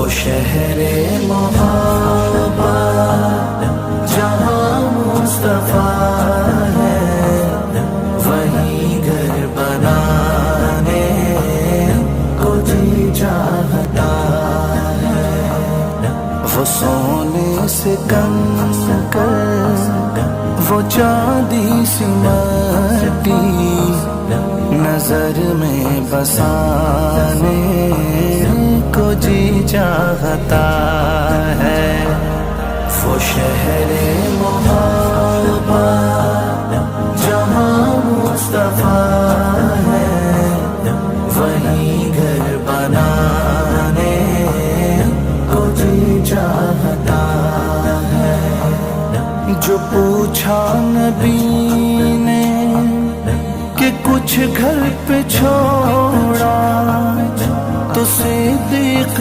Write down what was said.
وہ شہر محبت جہاں مصطفیٰ ہے، وہی گھر بنانے کو جی چاہتا ہے۔ وہ سونے سے کنکر، وہ چاندی سی مٹی نظر میں بسانے کو جی چاہتا ہے۔ وہ شہر محبت جہاں مصطفیٰ ہے، وہی گھر بنانے کو جی چاہتا ہے۔ جو پوچھا نبی نے کہ کچھ گھر پہ چھوڑا تو صدیق